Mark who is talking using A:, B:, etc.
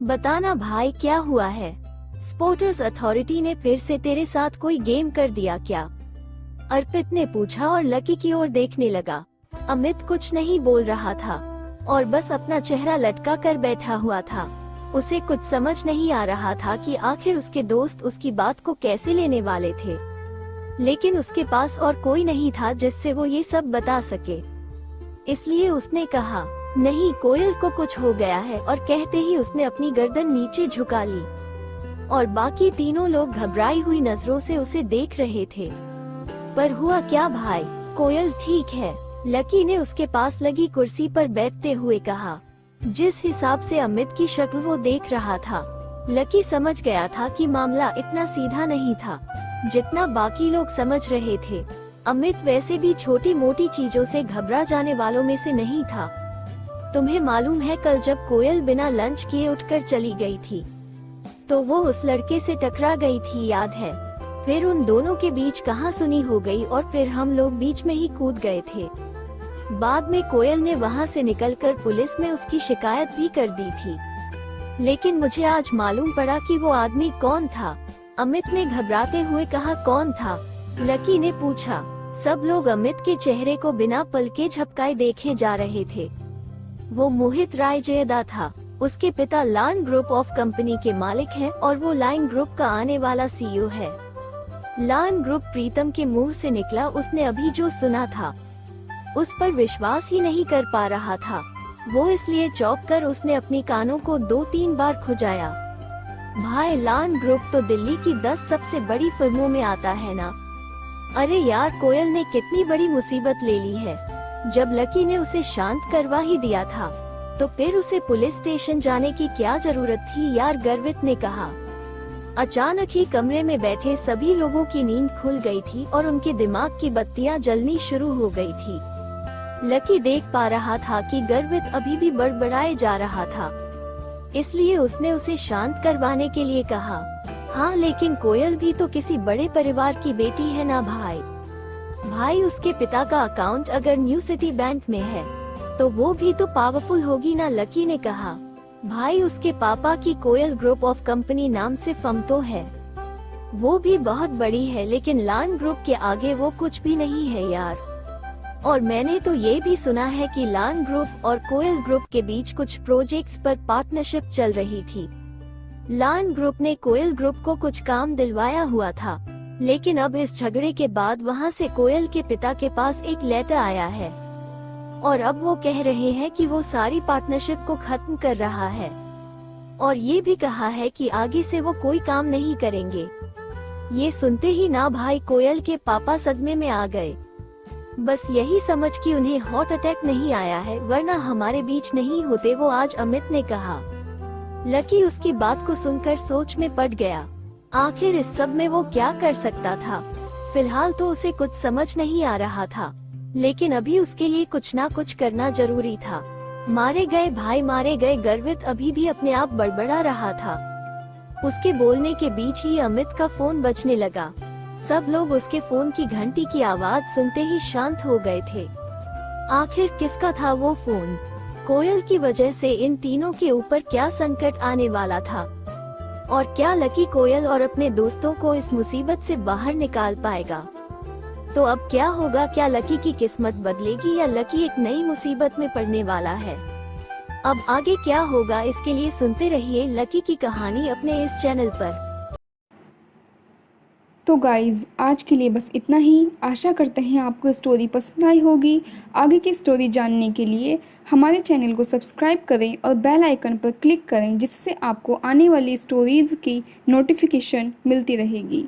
A: बताना भाई क्या हुआ है। स्पोर्ट्स अथॉरिटी ने फिर से तेरे साथ कोई गेम कर दिया क्या? अर्पित ने पूछा और लकी की ओर देखने लगा। अमित कुछ नहीं बोल रहा था और बस अपना चेहरा लटका कर बैठा हुआ था। उसे कुछ समझ नहीं आ रहा था कि आखिर उसके दोस्त उसकी बात को कैसे लेने वाले थे, लेकिन उसके पास और कोई नहीं था जिससे वो ये सब बता सके। इसलिए उसने कहा, नहीं, कोयल को कुछ हो गया है, और कहते ही उसने अपनी गर्दन नीचे झुका ली और बाकी तीनों लोग घबराई हुई नजरों से उसे देख रहे थे। पर हुआ क्या भाई? कोयल ठीक है? लकी ने उसके पास लगी कुर्सी पर बैठते हुए कहा। जिस हिसाब से अमित की शक्ल वो देख रहा था, लकी समझ गया था कि मामला इतना सीधा नहीं था जितना बाकी लोग समझ रहे थे। अमित वैसे भी छोटी मोटी चीजों से घबरा जाने वालों में से नहीं था। तुम्हें मालूम है, कल जब कोयल बिना लंच किए उठकर चली गई थी तो वो उस लड़के से टकरा गई थी, याद है? फिर उन दोनों के बीच कहासुनी हो गई और फिर हम लोग बीच में ही कूद गए थे। बाद में कोयल ने वहाँ से निकलकर पुलिस में उसकी शिकायत भी कर दी थी, लेकिन मुझे आज मालूम पड़ा कि वो आदमी कौन था। अमित ने घबराते हुए कहा। कौन था? लकी ने पूछा। सब लोग अमित के चेहरे को बिना पलके झपकाए देखे जा रहे थे। वो मोहित राय जयदा था। उसके पिता लाइन ग्रुप ऑफ कंपनी के मालिक हैं और वो लाइन ग्रुप का आने वाला सीईओ है। लाइन ग्रुप प्रीतम के मुंह से निकला। उसने अभी जो सुना था उस पर विश्वास ही नहीं कर पा रहा था। वो इसलिए चौंक कर उसने अपनी कानों को 2-3 बार खुजाया। भाई, लाइन ग्रुप तो दिल्ली की 10 सबसे बड़ी फिल्मों में आता है ना? अरे यार, कोयल ने कितनी बड़ी मुसीबत ले ली है। जब लकी ने उसे शांत करवा ही दिया था तो फिर उसे पुलिस स्टेशन जाने की क्या जरूरत थी यार, गर्वित ने कहा। अचानक ही कमरे में बैठे सभी लोगों की नींद खुल गई थी और उनके दिमाग की बत्तियां जलनी शुरू हो गई थी। लकी देख पा रहा था कि गर्वित अभी भी बड़बड़ाए जा रहा था, इसलिए उसने उसे शांत करवाने के लिए कहा, हाँ, लेकिन कोयल भी तो किसी बड़े परिवार की बेटी है ना भाई। भाई, उसके पिता का अकाउंट अगर न्यू सिटी बैंक में है तो वो भी तो पावरफुल होगी ना, लकी ने कहा। भाई, उसके पापा की कोयल ग्रुप ऑफ कंपनी नाम से फर्म तो है, वो भी बहुत बड़ी है, लेकिन लाइन ग्रुप के आगे वो कुछ भी नहीं है यार। और मैंने तो ये भी सुना है कि लाइन ग्रुप और कोयल ग्रुप के बीच कुछ प्रोजेक्ट्स पर पार्टनरशिप चल रही थी। लाइन ग्रुप ने कोयल ग्रुप को कुछ काम दिलवाया हुआ था, लेकिन अब इस झगड़े के बाद वहाँ से कोयल के पिता के पास एक लेटर आया है और अब वो कह रहे हैं कि वो सारी पार्टनरशिप को खत्म कर रहा है और ये भी कहा है कि आगे से वो कोई काम नहीं करेंगे। ये सुनते ही ना भाई, कोयल के पापा सदमे में आ गए। बस यही समझ कि उन्हें हार्ट अटैक नहीं आया है, वरना हमारे बीच नहीं होते वो आज, अमित ने कहा। लकी उसकी बात को सुनकर सोच में पड़ गया। आखिर इस सब में वो क्या कर सकता था? फिलहाल तो उसे कुछ समझ नहीं आ रहा था, लेकिन अभी उसके लिए कुछ ना कुछ करना जरूरी था। मारे गए भाई, मारे गए, गर्वित अभी भी अपने आप बड़बड़ा रहा था। उसके बोलने के बीच ही अमित का फोन बजने लगा। सब लोग उसके फोन की घंटी की आवाज सुनते ही शांत हो गए थे। आखिर किसका था वो फोन? कोयल की वजह से इन तीनों के ऊपर क्या संकट आने वाला था? और क्या लकी कोयल और अपने दोस्तों को इस मुसीबत से बाहर निकाल पाएगा? तो अब क्या होगा? क्या लकी की किस्मत बदलेगी या लकी एक नई मुसीबत में पड़ने वाला है? अब आगे क्या होगा, इसके लिए सुनते रहिए लकी की कहानी अपने इस चैनल पर।
B: तो गाइज़, आज के लिए बस इतना ही। आशा करते हैं आपको स्टोरी पसंद आई होगी। आगे की स्टोरी जानने के लिए हमारे चैनल को सब्सक्राइब करें और बेल आइकन पर क्लिक करें, जिससे आपको आने वाली स्टोरीज़ की नोटिफिकेशन मिलती रहेगी।